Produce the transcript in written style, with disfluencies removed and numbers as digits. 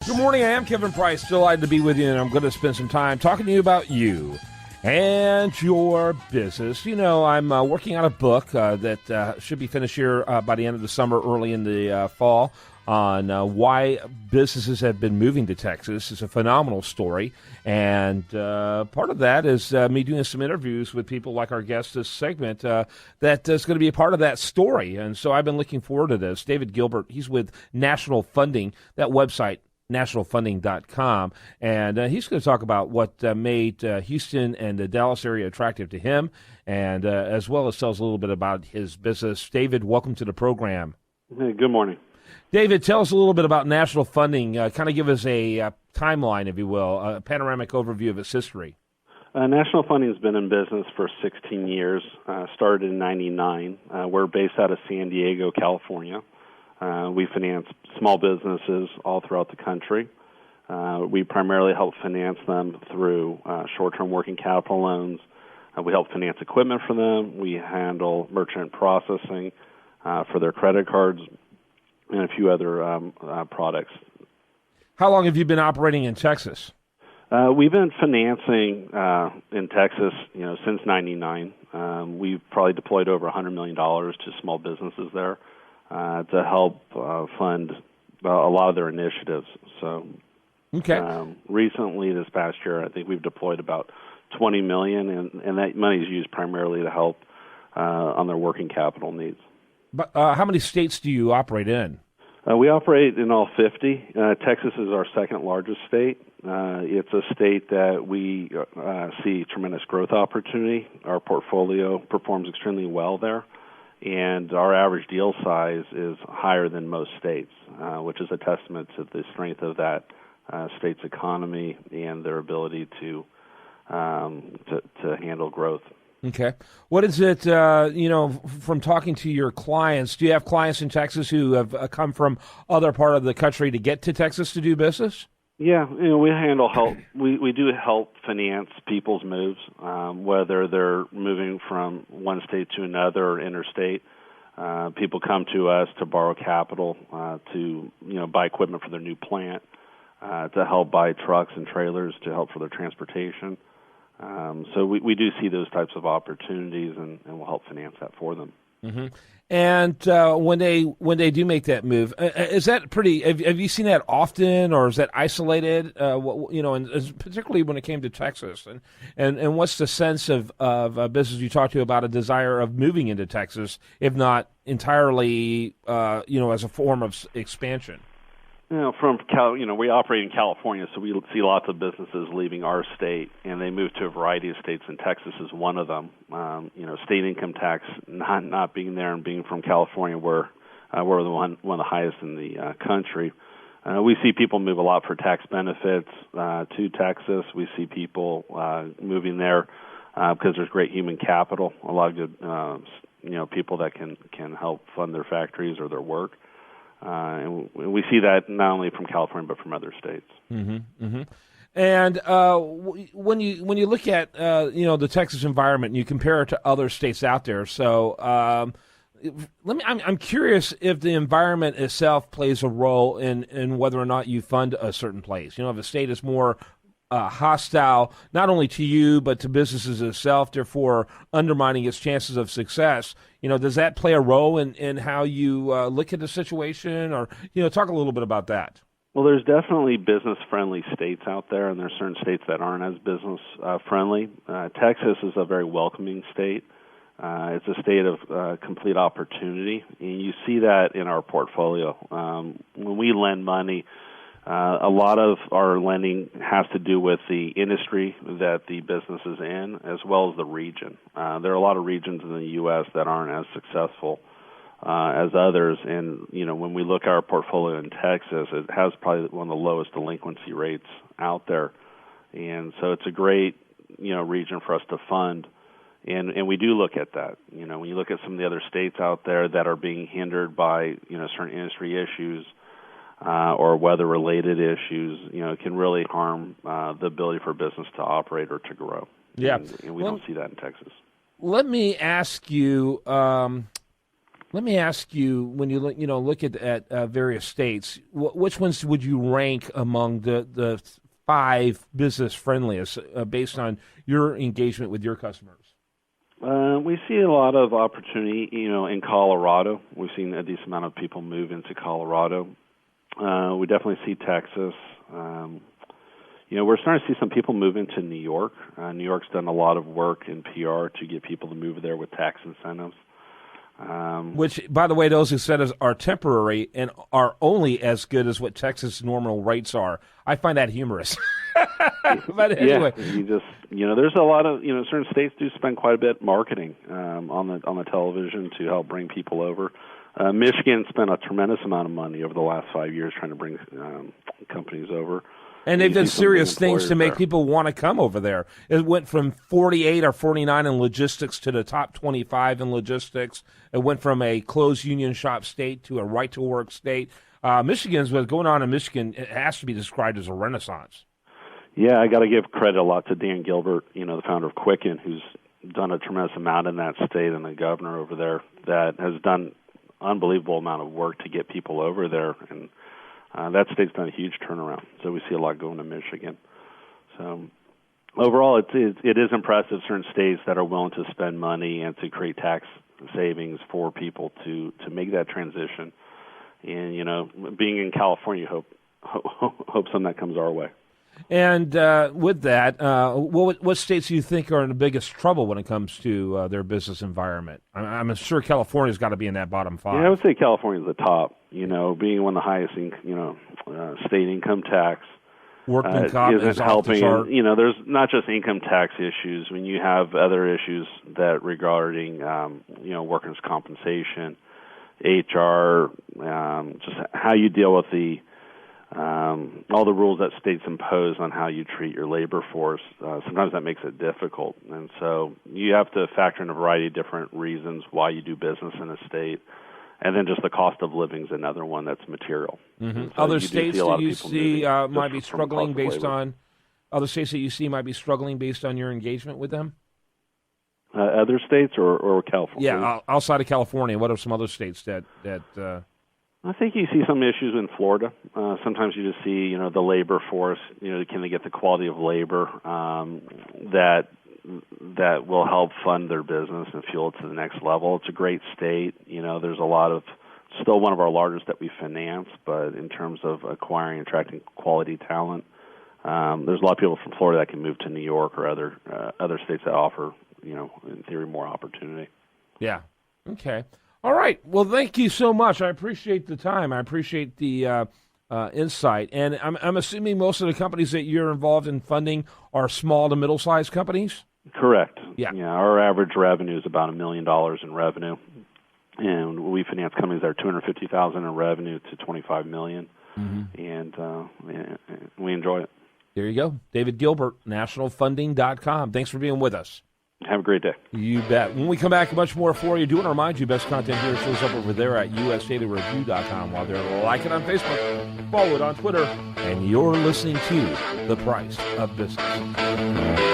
Good morning, I am Kevin Price, delighted to be with you, and I'm going to spend some time talking to you about you and your business. You know, I'm working on a book that should be finished here by the end of the summer, early in the fall, on why businesses have been moving to Texas. It's a phenomenal story, and part of that is me doing some interviews with people like our guest this segment that is going to be a part of that story, and so I've been looking forward to this. David Gilbert, he's with National Funding, that website, nationalfunding.com, and he's going to talk about what made Houston and the Dallas area attractive to him, and as well as tells a little bit about his business. David, welcome to the program. Hey, good morning. David, tell us a little bit about National Funding. Kind of give us a timeline, if you will, a panoramic overview of its history. National Funding has been in business for 16 years, started in 99. We're based out of San Diego, California. We finance small businesses all throughout the country. We primarily help finance them through short-term working capital loans. We help finance equipment for them. We handle merchant processing for their credit cards and a few other products. How long have you been operating in Texas? We've been financing in Texas, since '99. We've probably deployed over $100 million to small businesses there to help fund a lot of their initiatives. So, okay. Recently, this past year, I think we've deployed about $20 million, and that money is used primarily to help on their working capital needs. But how many states do you operate in? We operate in all 50. Texas is our second largest state. It's a state that we see tremendous growth opportunity. Our portfolio performs extremely well there, and our average deal size is higher than most states, which is a testament to the strength of that state's economy and their ability to handle growth. Okay. What is it, from talking to your clients, do you have clients in Texas who have come from other part of the country to get to Texas to do business? Yeah, we handle help. We do help finance people's moves, whether they're moving from one state to another or interstate. People come to us to borrow capital to buy equipment for their new plant, to help buy trucks and trailers to help for their transportation. So we do see those types of opportunities, and we'll help finance that for them. Mm-hmm. And when they do make that move, is that pretty? Have you seen that often, or is that isolated? And particularly when it came to Texas, and what's the sense of a business you talk to about a desire of moving into Texas, if not entirely, as a form of expansion? We operate in California, so we see lots of businesses leaving our state, and they move to a variety of states, and Texas is one of them. State income tax not being there and being from California, we're one of the highest in the country. We see people move a lot for tax benefits to Texas. We see people moving there because there's great human capital, a lot of good people that can help fund their factories or their work. And we see that not only from California but from other states. Mm-hmm, mm-hmm. And when you look at the Texas environment and you compare it to other states out there, so I'm curious if the environment itself plays a role in whether or not you fund a certain place. If a state is more hostile, not only to you, but to businesses itself, therefore undermining its chances of success. Does that play a role in how you look at the situation, or, talk a little bit about that? Well, there's definitely business-friendly states out there, and there's certain states that aren't as business-friendly. Texas is a very welcoming state. It's a state of complete opportunity, and you see that in our portfolio. When we lend money, a lot of our lending has to do with the industry that the business is in, as well as the region. There are a lot of regions in the U.S. that aren't as successful as others, and when we look at our portfolio in Texas, it has probably one of the lowest delinquency rates out there, and so it's a great region for us to fund. And we do look at that. When you look at some of the other states out there that are being hindered by certain industry issues, or weather-related issues, it can really harm the ability for a business to operate or to grow. Yeah. And we don't see that in Texas. Let me ask you, Let me ask you, when you look at various states, which ones would you rank among the 5 business friendliest based on your engagement with your customers? We see a lot of opportunity, in Colorado. We've seen a decent amount of people move into Colorado. We definitely see Texas. We're starting to see some people move into New York. New York's done a lot of work in PR to get people to move there with tax incentives. Which, by the way, those incentives are temporary and are only as good as what Texas normal rates are. I find that humorous. But anyway, there's a lot of, certain states do spend quite a bit marketing on the television to help bring people over. Michigan spent a tremendous amount of money over the last 5 years trying to bring companies over. And they've done serious things to make people want to come over there. It went from 48 or 49 in logistics to the top 25 in logistics. It went from a closed union shop state to a right-to-work state. Michigan's what's going on in Michigan, it has to be described as a renaissance. Yeah, I got to give credit a lot to Dan Gilbert, the founder of Quicken, who's done a tremendous amount in that state, and the governor over there that has done unbelievable amount of work to get people over there, and that state's done a huge turnaround. So we see a lot going to Michigan. So overall, it is impressive, certain states that are willing to spend money and to create tax savings for people to make that transition. And, being in California, hope some of that comes our way. And with that, what states do you think are in the biggest trouble when it comes to their business environment? I'm sure California's got to be in that bottom 5. Yeah, I would say California's the top. Being one of the highest, state income tax workman comp isn't helping. There's not just income tax issues. When you have other issues that regarding, workers' compensation, HR, just how you deal with all the rules that states impose on how you treat your labor force, sometimes that makes it difficult. And so you have to factor in a variety of different reasons why you do business in a state. And then just the cost of living is another one that's material. Mm-hmm. So other states that you see might be struggling based on other states that you see might be struggling based on your engagement with them? Other states or California? Yeah, outside of California, what are some other states that I think you see some issues in Florida. Sometimes you just see, the labor force, can they get the quality of labor that will help fund their business and fuel it to the next level. It's a great state. There's a lot of, still one of our largest that we finance, but in terms of acquiring and attracting quality talent, there's a lot of people from Florida that can move to New York or other states that offer, in theory, more opportunity. Yeah. Okay. All right. Well, thank you so much. I appreciate the time. I appreciate the insight. And I'm assuming most of the companies that you're involved in funding are small to middle-sized companies? Correct. Yeah. Our average revenue is about $1 million in revenue, and we finance companies that are $250,000 in revenue to $25 million, and we enjoy it. There you go. David Gilbert, nationalfunding.com. Thanks for being with us. Have a great day. You bet. When we come back, much more for you. Do want to remind you, best content here shows up over there at usdatareview.com. While they're like it on Facebook, follow it on Twitter, and you're listening to The Price of Business.